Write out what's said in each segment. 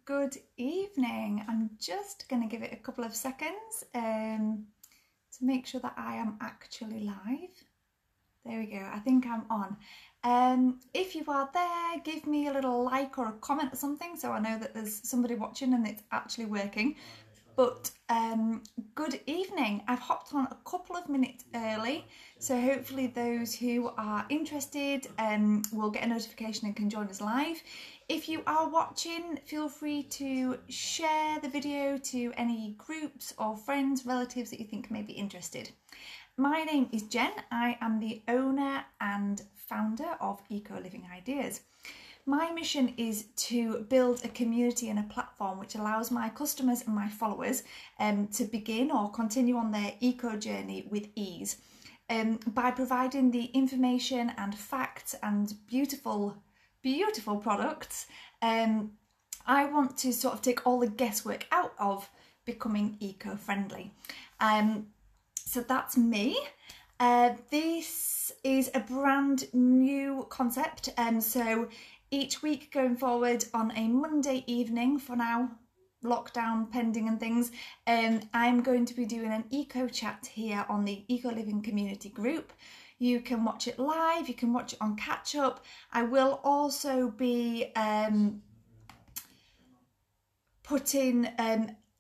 good evening. I'm just going to give it a couple of seconds to make sure that I am actually live. There we go, I think I'm on. If you are there, give me a little like or a comment or something so I know that there's somebody watching and it's actually working. But good evening. I've hopped on a couple of minutes early, so hopefully those who are interested will get a notification and can join us live. If you are watching, feel free to share the video to any groups or friends, relatives that you think may be interested. My name is Jen. I am the owner and founder of Eco Living Ideas. My mission is to build a community and a platform which allows my customers and my followers to begin or continue on their eco journey with ease by providing the information and facts and beautiful products. I want to sort of take all the guesswork out of becoming eco-friendly. So that's me. This is a brand new concept, so each week going forward on a Monday evening, for now, lockdown pending and things, I'm going to be doing an eco chat here on the Eco Living community group. You can watch it live, you can watch it on catch up. I will also be putting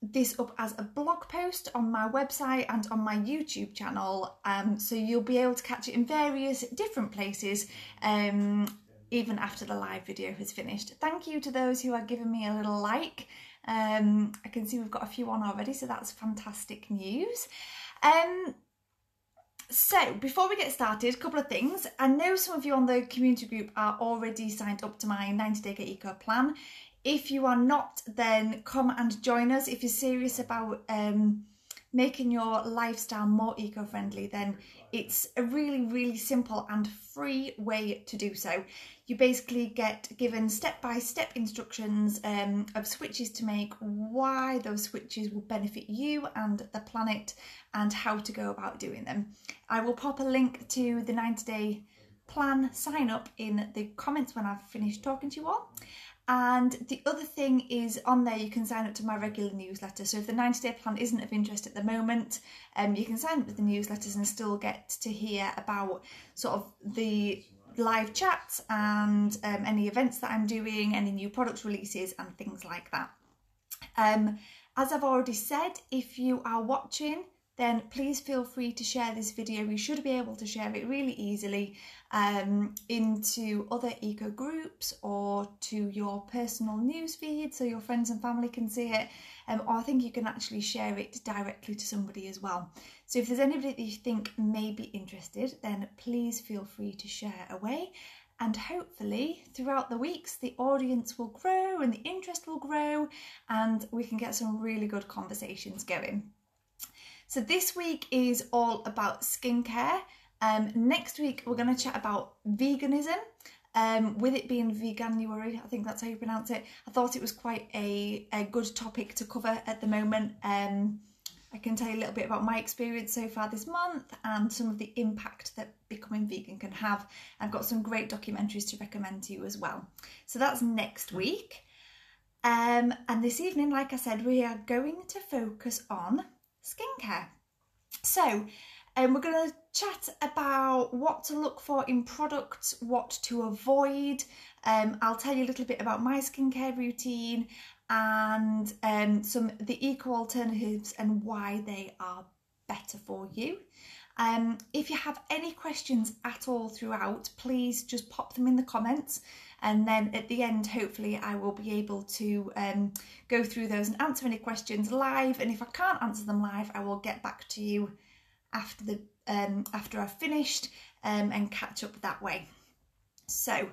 this up as a blog post on my website and on my YouTube channel, so you'll be able to catch it in various different places even after the live video has finished. Thank you to those who are giving me a little like. I can see we've got a few on already, so that's fantastic news. So before we get started, a couple of things. I know some of you on the community group are already signed up to my 90-day Get Eco plan. If you are not, then come and join us. If you're serious about making your lifestyle more eco-friendly, then it's a really simple and free way to do so. You basically get given step-by-step instructions of switches to make, why those switches will benefit you and the planet, and how to go about doing them. I will pop a link to the 90-day plan sign up in the comments when I've finished talking to you all. And the other thing is, on there you can sign up to my regular newsletter. So if the 90-day plan isn't of interest at the moment, you can sign up to the newsletters and still get to hear about sort of the live chats and any events that I'm doing, any new product releases and things like that. As I've already said, if you are watching, then please feel free to share this video. You should be able to share it really easily into other eco groups or to your personal news feed so your friends and family can see it, or I think you can actually share it directly to somebody as well. So if there's anybody that you think may be interested, then please feel free to share away, and hopefully throughout the weeks the audience will grow and the interest will grow and we can get some really good conversations going. So this week is all about skincare. Next week we're going to chat about veganism. With it being Veganuary, I think that's how you pronounce it, I thought it was quite a good topic to cover at the moment. I can tell you a little bit about my experience so far this month and some of the impact that becoming vegan can have. I've got some great documentaries to recommend to you as well. So that's next week. And this evening, like I said, we are going to focus on skincare. So we're going to chat about what to look for in products, what to avoid. I'll tell you a little bit about my skincare routine and some of the eco alternatives and why they are better for you. If you have any questions at all throughout, please just pop them in the comments, and then at the end hopefully I will be able to go through those and answer any questions live, and if I can't answer them live I will get back to you after I've finished and catch up that way. So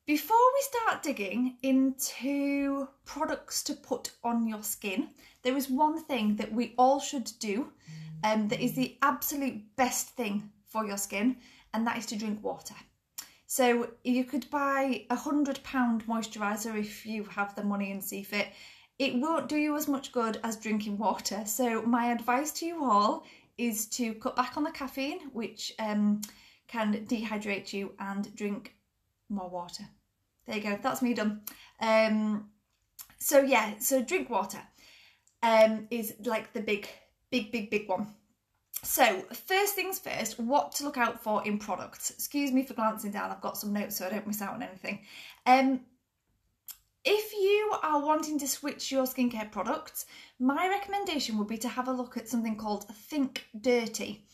before we start digging into products to put on your skin, there is one thing that we all should do that is the absolute best thing for your skin, and that is to drink water. So you could buy a £100 moisturiser if you have the money and see fit. It won't do you as much good as drinking water. So my advice to you all is to cut back on the caffeine, which can dehydrate you, and drink more water. There you go, that's me done. So yeah, so drink water is like the big one. So first things first, what to look out for in products. Excuse me for glancing down, I've got some notes so I don't miss out on anything. If you are wanting to switch your skincare products, my recommendation would be to have a look at something called Think Dirty.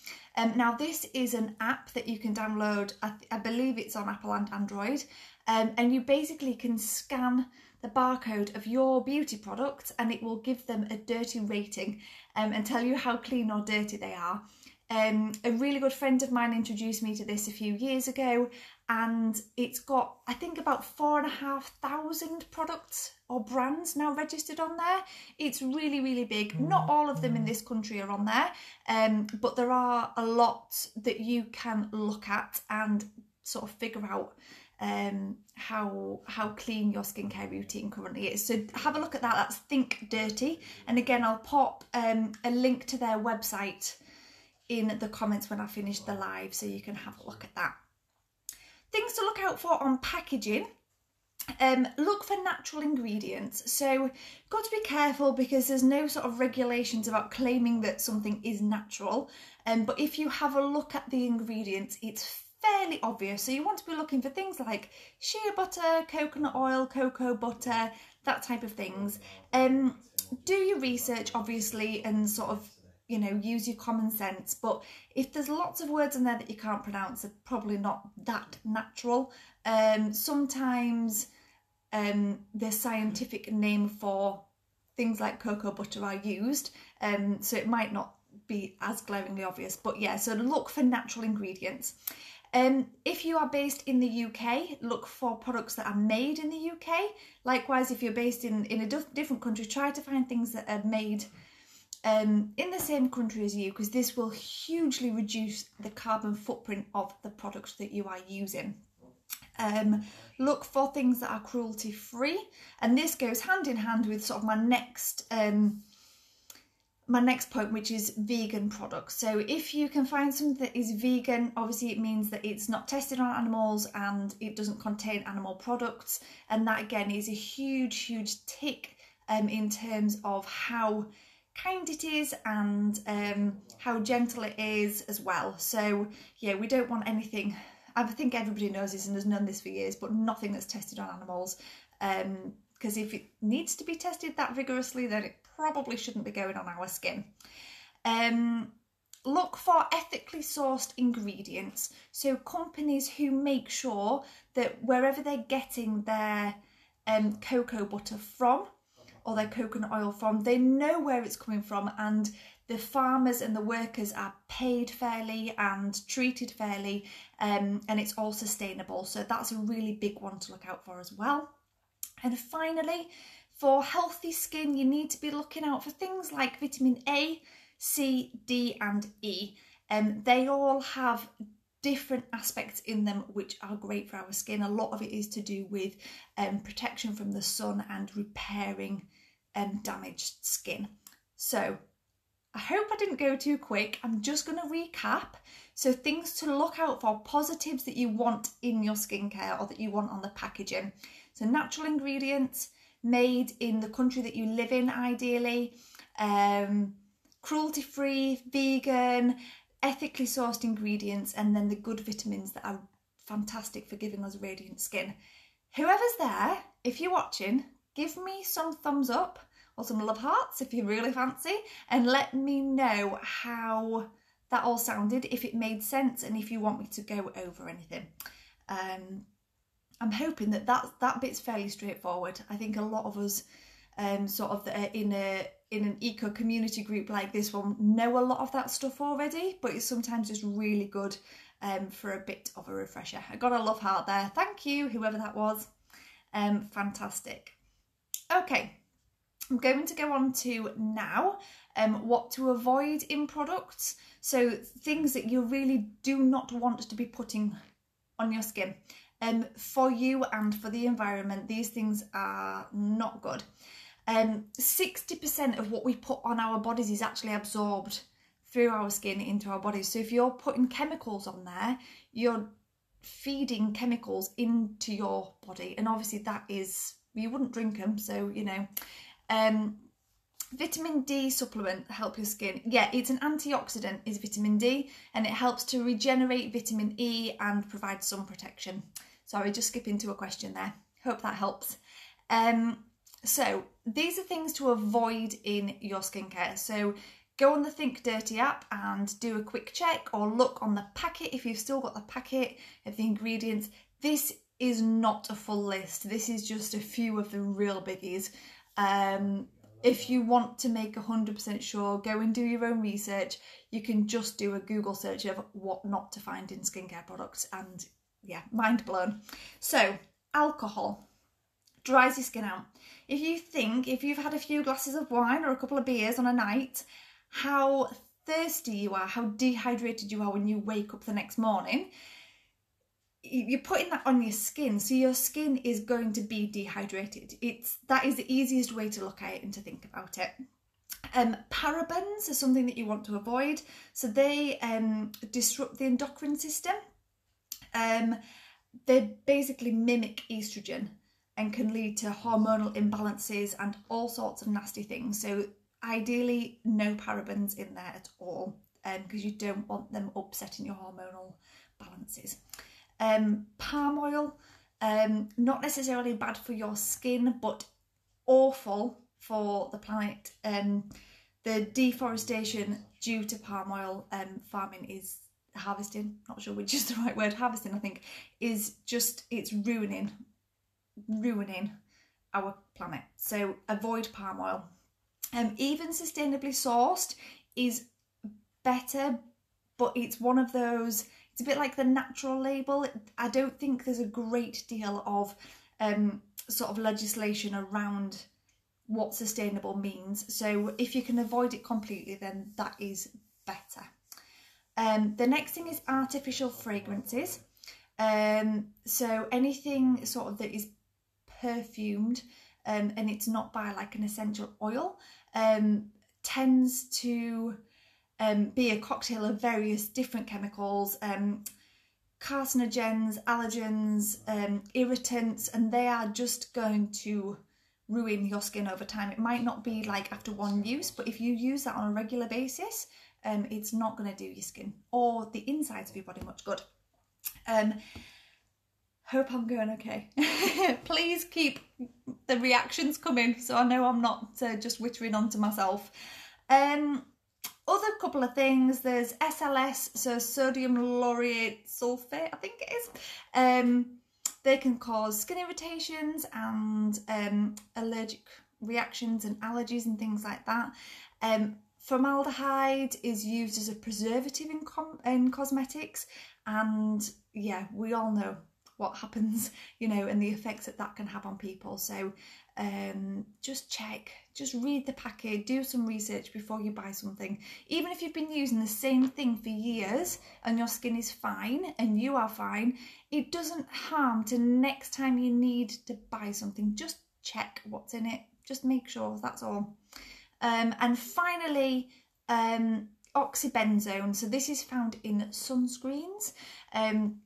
Now this is an app that you can download, I believe it's on Apple and Android, and you basically can scan the barcode of your beauty products and it will give them a dirty rating and tell you how clean or dirty they are. A really good friend of mine introduced me to this a few years ago, and it's got, I think, about 4,500 products or brands now registered on there. It's really big. Not all of them in this country are on there, but there are a lot that you can look at and sort of figure out how clean your skincare routine currently is. So have a look at that. That's Think Dirty, and again I'll pop a link to their website in the comments when I finish the live so you can have a look at that. Things to look out for on packaging. Look for natural ingredients. So got to be careful because there's no sort of regulations about claiming that something is natural, but if you have a look at the ingredients, it's fairly obvious. So you want to be looking for things like shea butter, coconut oil, cocoa butter, that type of things. Do your research obviously and sort of, you know, use your common sense, but if there's lots of words in there that you can't pronounce, they're probably not that natural. Sometimes the scientific name for things like cocoa butter are used, so it might not be as glaringly obvious, but yeah, so look for natural ingredients. If you are based in the UK, look for products that are made in the UK. Likewise, if you're based in a different country, try to find things that are made in the same country as you, because this will hugely reduce the carbon footprint of the products that you are using. Look for things that are cruelty free, and this goes hand in hand with sort of my next point, which is vegan products. So if you can find something that is vegan, obviously it means that it's not tested on animals and it doesn't contain animal products, and that again is a huge tick in terms of how kind it is and how gentle it is as well. So yeah, we don't want anything, I think everybody knows this and has known this for years, but nothing that's tested on animals, because if it needs to be tested that vigorously, then it probably shouldn't be going on our skin. Look for ethically sourced ingredients, so companies who make sure that wherever they're getting their cocoa butter from or their coconut oil from, they know where it's coming from, and the farmers and the workers are paid fairly and treated fairly, and it's all sustainable. So that's a really big one to look out for as well. And finally, for healthy skin, you need to be looking out for things like vitamin A, C, D and E. They all have different aspects in them which are great for our skin. A lot of it is to do with protection from the sun and repairing damaged skin. So I hope I didn't go too quick. I'm just going to recap. So things to look out for, positives that you want in your skincare or that you want on the packaging. So natural ingredients, made in the country that you live in ideally, cruelty-free, vegan, ethically sourced ingredients, and then the good vitamins that are fantastic for giving us radiant skin. Whoever's there, if you're watching, give me some thumbs up or some love hearts if you really fancy, and let me know how that all sounded, if it made sense, and if you want me to go over anything. I'm hoping that bit's fairly straightforward. I think a lot of us sort of in an eco community group like this one know a lot of that stuff already, but it's sometimes just really good for a bit of a refresher. I got a love heart there. Thank you, whoever that was. Fantastic. Okay, I'm going to go on to now what to avoid in products. So things that you really do not want to be putting on your skin. For you and for the environment, these things are not good. 60% of what we put on our bodies is actually absorbed through our skin into our bodies. So if you're putting chemicals on there, you're feeding chemicals into your body, and obviously that is you wouldn't drink them, so, you know. Vitamin D supplement to help your skin. Yeah, it's an antioxidant, is vitamin D, and it helps to regenerate vitamin E and provide sun protection. Sorry, just skipping to a question there. Hope that helps. So these are things to avoid in your skincare. So go on the Think Dirty app and do a quick check, or look on the packet if you've still got the packet of the ingredients. This is not a full list. This is just a few of the real biggies. If you want to make 100% sure, go and do your own research. You can just do a Google search of what not to find in skincare products, and yeah, mind blown. So, alcohol dries your skin out. If you've had a few glasses of wine or a couple of beers on a night, how thirsty you are, how dehydrated you are when you wake up the next morning, you're putting that on your skin, so your skin is going to be dehydrated. That is the easiest way to look at it and to think about it. Parabens are something that you want to avoid. So they disrupt the endocrine system. They basically mimic estrogen and can lead to hormonal imbalances and all sorts of nasty things. So ideally, no parabens in there at all, because you don't want them upsetting your hormonal balances. Palm oil, not necessarily bad for your skin, but awful for the planet. The deforestation due to palm oil farming is harvesting, not sure which is the right word, harvesting I think, is just, it's ruining our planet. So avoid palm oil. Even sustainably sourced is better, but it's one of those, it's a bit like the natural label. I don't think there's a great deal of sort of legislation around what sustainable means. So if you can avoid it completely, then that is better. The next thing is artificial fragrances. So anything sort of that is perfumed and it's not by like an essential oil tends to be a cocktail of various different chemicals, carcinogens, allergens, irritants, and they are just going to ruin your skin over time. It might not be like after one use, but if you use that on a regular basis, it's not going to do your skin or the insides of your body much good. Hope I'm going okay. Please keep the reactions coming so I know I'm not just wittering onto myself. Other couple of things, there's SLS, so sodium lauryate sulfate, I think it is. They can cause skin irritations and allergic reactions and allergies and things like that. Formaldehyde is used as a preservative in cosmetics, and yeah, we all know what happens, you know, and the effects that can have on people. So just check, just read the package, do some research before you buy something. Even if you've been using the same thing for years and your skin is fine and you are fine, it doesn't harm to next time you need to buy something, just check what's in it, just make sure, that's all. And finally, Oxybenzone. So this is found in sunscreens, and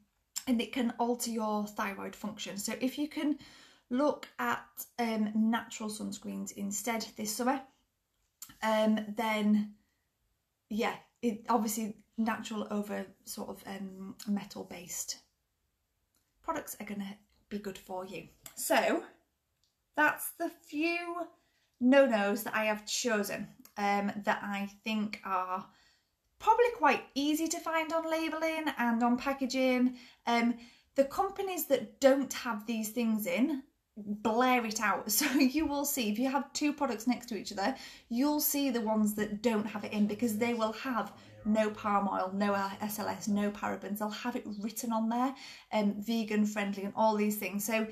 it can alter your thyroid function. So if you can look at natural sunscreens instead this summer, then yeah, it obviously natural over sort of metal based products are gonna be good for you. So that's the few no-nos that I have chosen that I think are probably quite easy to find on labelling and on packaging. The companies that don't have these things in, blare it out. So you will see, if you have two products next to each other, you'll see the ones that don't have it in, because they will have no palm oil, no SLS, no parabens. They'll have it written on there, vegan friendly and all these things. So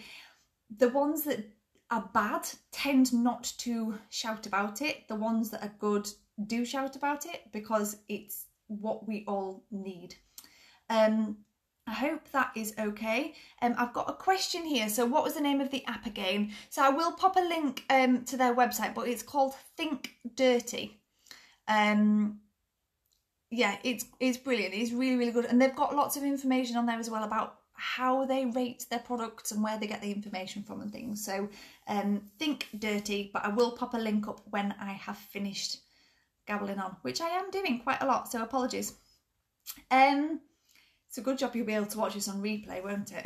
the ones that are bad tend not to shout about it. The ones that are good do shout about it, because it's what we all need. I hope that is okay. I've got a question here. So what was the name of the app again? So I will pop a link to their website, but it's called Think Dirty. Yeah, it's brilliant. It's really, really good. And they've got lots of information on there as well about how they rate their products and where they get the information from and things. So think dirty, but I will pop a link up when I have finished gabbling on, which I am doing quite a lot, so apologies. It's a good job you'll be able to watch this on replay, won't it?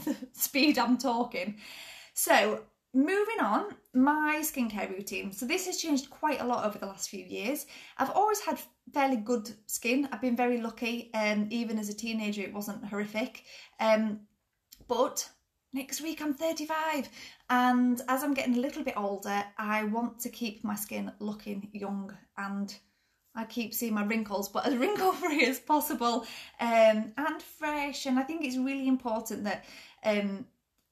The speed I'm talking. So moving on, my skincare routine. So this has changed quite a lot over the last few years. I've always had fairly good skin. I've been very lucky. Even as a teenager, it wasn't horrific. But next week I'm 35. And as I'm getting a little bit older, I want to keep my skin looking young, and I keep seeing my wrinkles, but as wrinkle-free as possible, and fresh. And I think it's really important that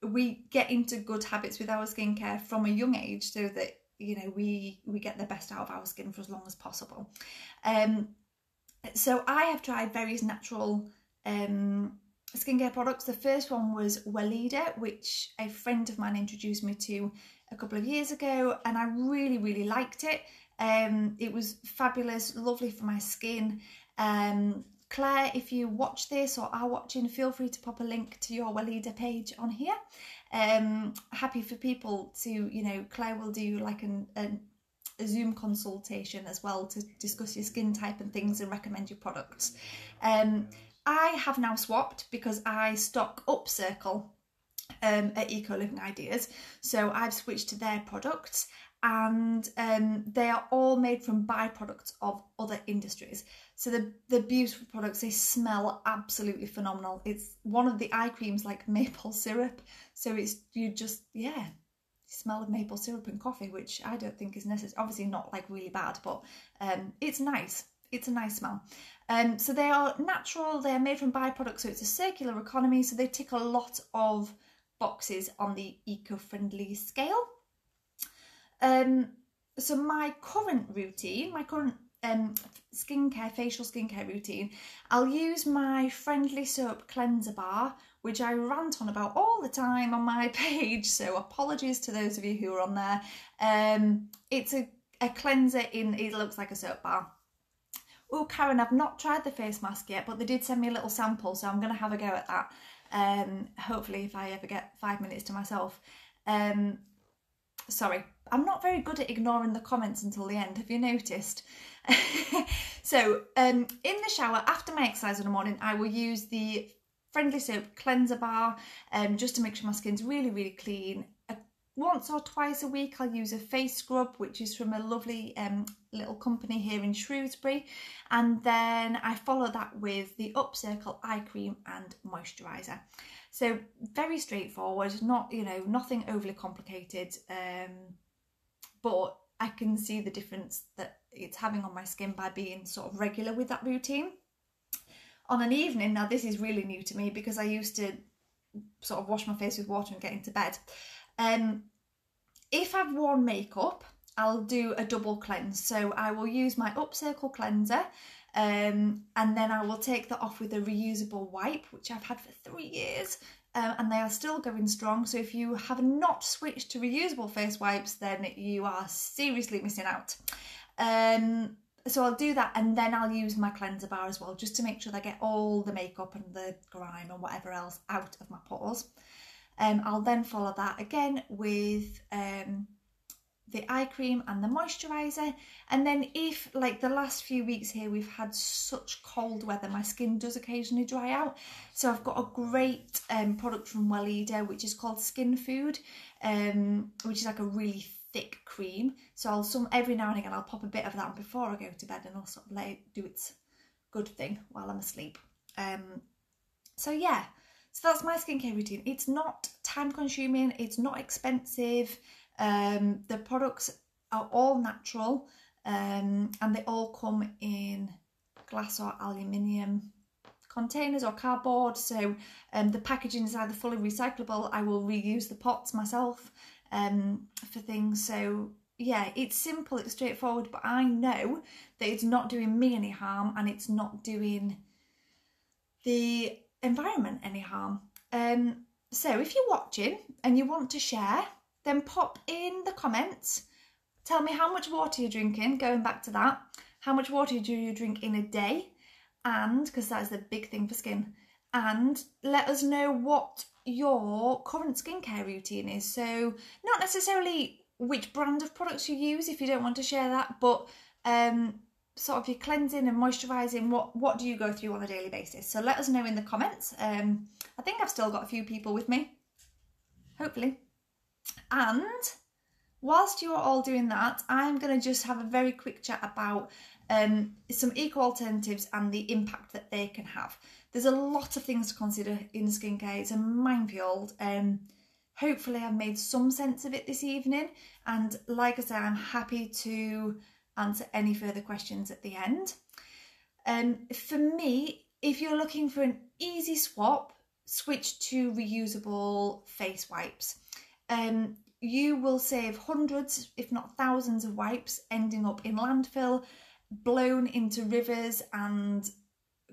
we get into good habits with our skincare from a young age, so that, you know, we get the best out of our skin for as long as possible. So I have tried various natural skincare products. The first one was Weleda, which a friend of mine introduced me to a couple of years ago, and I really liked it. It was fabulous, lovely for my skin. Claire, if you watch this or are watching, feel free to pop a link to your Weleda page on here. Happy for people to, you know, Claire will do like a Zoom consultation as well to discuss your skin type and things and recommend your products. I have now swapped because I stock Upcircle at Eco Living Ideas, so I've switched to their products, and they are all made from byproducts of other industries. So the beautiful products, they smell absolutely phenomenal. It's one of the eye creams like maple syrup, so it's smell of maple syrup in coffee, which I don't think is necessary. Obviously not like really bad, but it's nice. It's a nice smell. So they are natural, they're made from byproducts, so it's a circular economy, so they tick a lot of boxes on the eco-friendly scale. So my current routine, facial skincare routine, I'll use my Friendly Soap Cleanser Bar, which I rant on about all the time on my page, so apologies to those of you who are on there. It's a cleanser it looks like a soap bar. Oh, Karen, I've not tried the face mask yet, but they did send me a little sample, so I'm going to have a go at that. Hopefully, if I ever get 5 minutes to myself. Sorry, I'm not very good at ignoring the comments until the end. Have you noticed? So, in the shower, after my exercise in the morning, I will use the Friendly Soap Cleanser Bar just to make sure my skin's really clean. Once or twice a week, I'll use a face scrub, which is from a lovely little company here in Shrewsbury. And then I follow that with the Upcircle eye cream and moisturiser. So very straightforward, not, you know, nothing overly complicated, but I can see the difference that it's having on my skin by being sort of regular with that routine. On an evening, now this is really new to me because I used to sort of wash my face with water and get into bed. If I've worn makeup, I'll do a double cleanse. So I will use my Upcircle cleanser, and then I will take that off with a reusable wipe, which I've had for 3 years, and they are still going strong. So if you have not switched to reusable face wipes, then you are seriously missing out. So I'll do that, and then I'll use my cleanser bar as well, just to make sure that I get all the makeup and the grime and whatever else out of my pores. I'll then follow that again with the eye cream and the moisturiser. And then if, like the last few weeks here, we've had such cold weather, my skin does occasionally dry out. So I've got a great product from Weleda, which is called Skin Food, which is like a really thick cream. So every now and again, I'll pop a bit of that before I go to bed, and I'll sort of let it do its good thing while I'm asleep. So yeah. So that's my skincare routine. It's not time consuming, it's not expensive. The products are all natural, and they all come in glass or aluminium containers or cardboard. So the packaging is either fully recyclable. I will reuse the pots myself for things. So yeah, it's simple, it's straightforward, but I know that it's not doing me any harm, and it's not doing the environment any harm. So if you're watching and you want to share, then pop in the comments, tell me how much water you're drinking, going back to that, how much water do you drink in a day, and because that is the big thing for skin, and let us know what your current skincare routine is. So not necessarily which brand of products you use if you don't want to share that, but sort of your cleansing and moisturising, what do you go through on a daily basis? So let us know in the comments. I think I've still got a few people with me, hopefully. And whilst you are all doing that, I'm going to just have a very quick chat about some eco alternatives and the impact that they can have. There's a lot of things to consider in skincare. It's a minefield. Hopefully I've made some sense of it this evening, and like I said, I'm happy to answer any further questions at the end. For me, if you're looking for an easy swap, switch to reusable face wipes. You will save hundreds, if not thousands of wipes ending up in landfill, blown into rivers and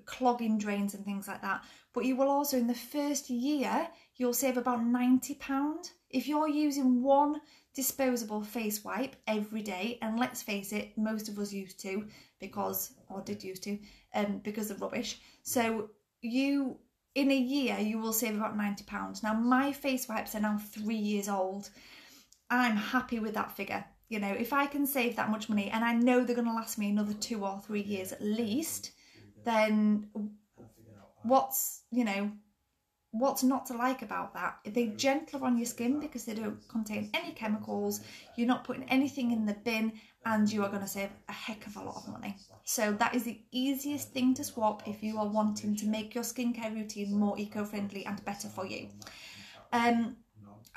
clogging drains and things like that. But you will also, in the first year, you'll save about £90. If you're using one disposable face wipe every day, and let's face it, most of us used to, because they're rubbish. So in a year, you will save about £90. Now, my face wipes are now 3 years old. I'm happy with that figure. You know, if I can save that much money, and I know they're going to last me another 2 or 3 years at least, then what's not to like about that? They're gentler on your skin because they don't contain any chemicals, you're not putting anything in the bin, and you are going to save a heck of a lot of money. So that is the easiest thing to swap if you are wanting to make your skincare routine more eco-friendly and better for you.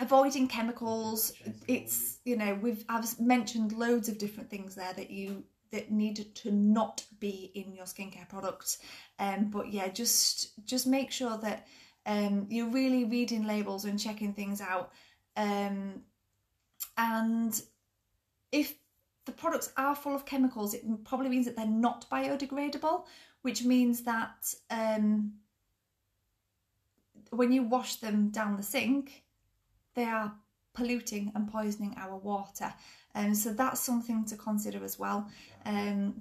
Avoiding chemicals, it's, you know, I've mentioned loads of different things there that need to not be in your skincare products. But yeah, just make sure that you're really reading labels and checking things out. And if the products are full of chemicals, it probably means that they're not biodegradable, which means that when you wash them down the sink, they are polluting and poisoning our water. So that's something to consider as well,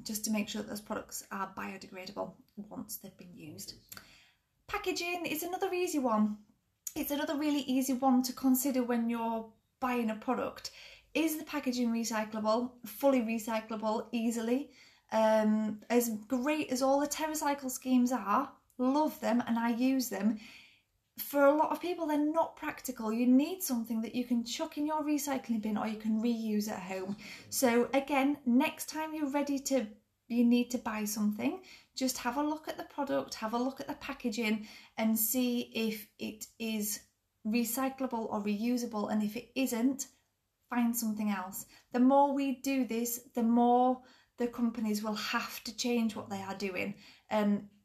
just to make sure that those products are biodegradable once they've been used. Packaging is another easy one. It's another really easy one to consider when you're buying a product. Is the packaging recyclable, fully recyclable, easily? As great as all the TerraCycle schemes are, love them and I use them, for a lot of people they're not practical. You need something that you can chuck in your recycling bin or you can reuse at home. So again, next time you need to buy something, just have a look at the product, have a look at the packaging and see if it is recyclable or reusable, and if it isn't, find something else. The more we do this, the more the companies will have to change what they are doing.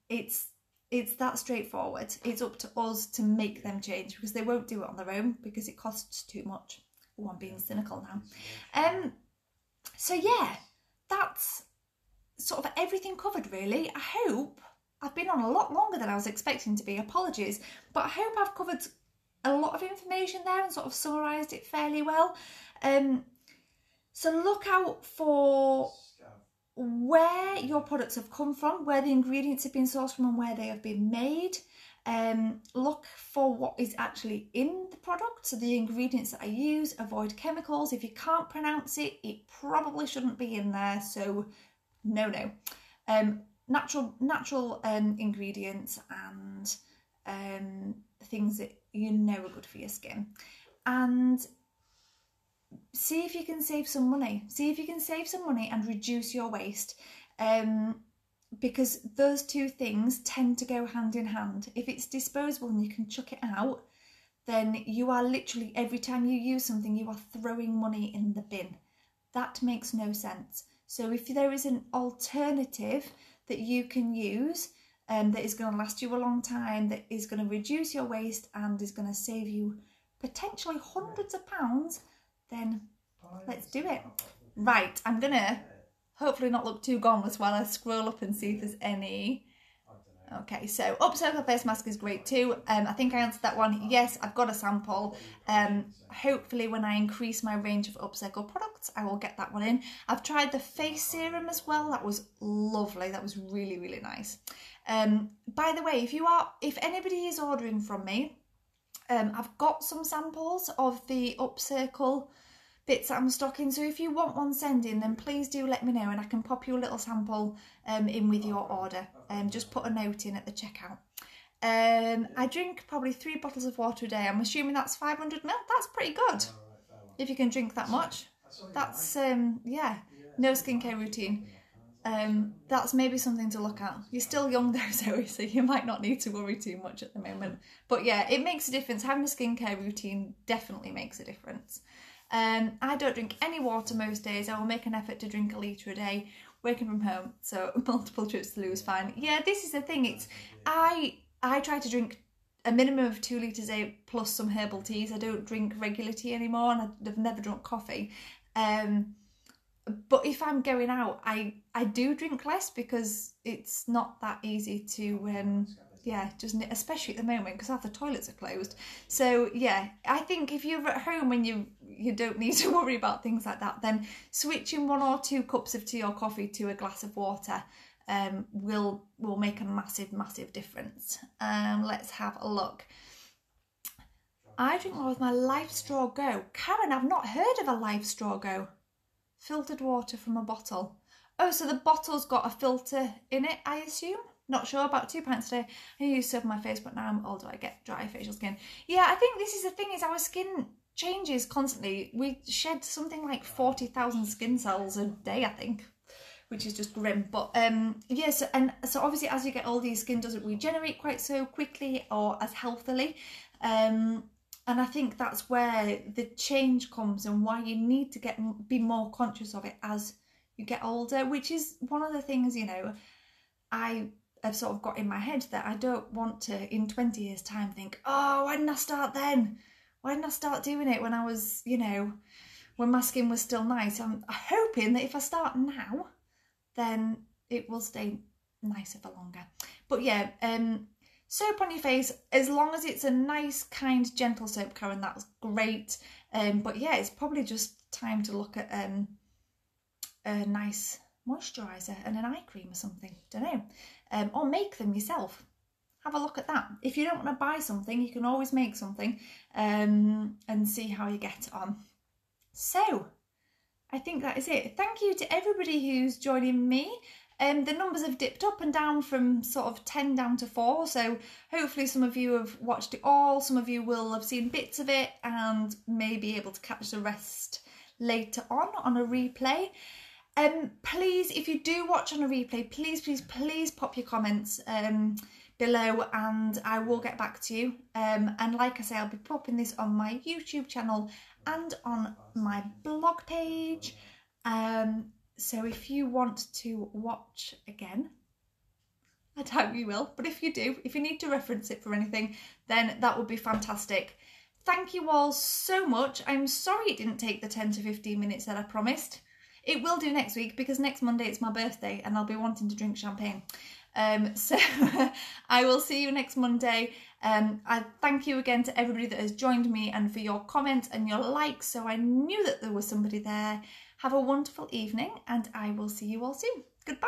It's that straightforward. It's up to us to make them change, because they won't do it on their own because it costs too much. Oh, I'm being cynical now. So yeah, that's sort of everything covered really. I hope I've been on a lot longer than I was expecting to be. Apologies, but I hope I've covered a lot of information there and sort of summarised it fairly well. So look out for where your products have come from, where the ingredients have been sourced from and where they have been made. Look for what is actually in the product, so the ingredients that I use. Avoid chemicals. If you can't pronounce it, it probably shouldn't be in there, so no. Natural ingredients and things that you know are good for your skin. And see if you can save some money. See if you can save some money and reduce your waste, because those two things tend to go hand in hand. If it's disposable and you can chuck it out, then you are literally, every time you use something, you are throwing money in the bin. That makes no sense. So if there is an alternative that you can use that is going to last you a long time, that is going to reduce your waste and is going to save you potentially hundreds of pounds, then let's do it. Right, I'm gonna hopefully not look too gomless while I scroll up and see if there's any Okay, so Upcycle face mask is great too. I think I answered that one. Yes, I've got a sample. Hopefully when I increase my range of Upcycle products, I will get that one in. I've tried the face serum as well. That was lovely. That was really, really nice. By the way, if anybody is ordering from me, I've got some samples of the Upcycle bits that I'm stocking, so if you want one send in, then please do let me know and I can pop you a little sample in with your order. Just put a note in at the checkout. I drink probably 3 bottles of water a day. I'm assuming that's 500 ml. That's pretty good if you can drink that much. That's yeah, no skincare routine. That's maybe something to look at. You're still young though, Zoe, so you might not need to worry too much at the moment. But yeah, it makes a difference. Having a skincare routine definitely makes a difference. I don't drink any water most days. I will make an effort to drink a litre a day, working from home, so multiple trips to the loo is fine. Yeah, this is the thing, I try to drink a minimum of 2 litres a day plus some herbal teas. I don't drink regular tea anymore, and I've never drunk coffee. But if I'm going out, I do drink less because it's not that easy to yeah, just especially at the moment because half the toilets are closed. So yeah, I think if you're at home and you don't need to worry about things like that, then switching 1 or 2 cups of tea or coffee to a glass of water will make a massive difference. Let's have a look. I drink more with my Life Straw Go. Karen, I've not heard of a Life Straw Go. Filtered water from a bottle. Oh, so the bottle's got a filter in it, I assume? Not sure, about 2 pints a day. I use soap on my face, but now I'm older, I get dry facial skin. Yeah, I think this is the thing, is our skin changes constantly. We shed something like 40,000 skin cells a day, I think, which is just grim. But yeah, so obviously as you get older, your skin doesn't regenerate quite so quickly or as healthily. And I think that's where the change comes and why you need to be more conscious of it as you get older, which is one of the things, you know, I've sort of got in my head, that I don't want to, in 20 years' time, think, oh, why didn't I start then? Why didn't I start doing it when I was, you know, when my skin was still nice? I'm hoping that if I start now, then it will stay nicer for longer. But yeah, soap on your face, as long as it's a nice, kind, gentle soap, Karen, that's great. But yeah, it's probably just time to look at a nice moisturiser and an eye cream or something, don't know, or make them yourself. Have a look at that. If you don't want to buy something, you can always make something and see how you get on. So I think that is it. Thank you to everybody who's joining me. The numbers have dipped up and down from sort of 10 down to 4, so hopefully some of you have watched it all, some of you will have seen bits of it and may be able to catch the rest later on a replay. Please, if you do watch on a replay, please pop your comments below and I will get back to you. And like I say, I'll be popping this on my YouTube channel and on my blog page. So if you want to watch again, I doubt you will, but if you do, if you need to reference it for anything, then that would be fantastic. Thank you all so much. I'm sorry it didn't take the 10 to 15 minutes that I promised. It will do next week because next Monday it's my birthday and I'll be wanting to drink champagne. So I will see you next Monday. I thank you again to everybody that has joined me and for your comments and your likes, so I knew that there was somebody there. Have a wonderful evening and I will see you all soon. Goodbye.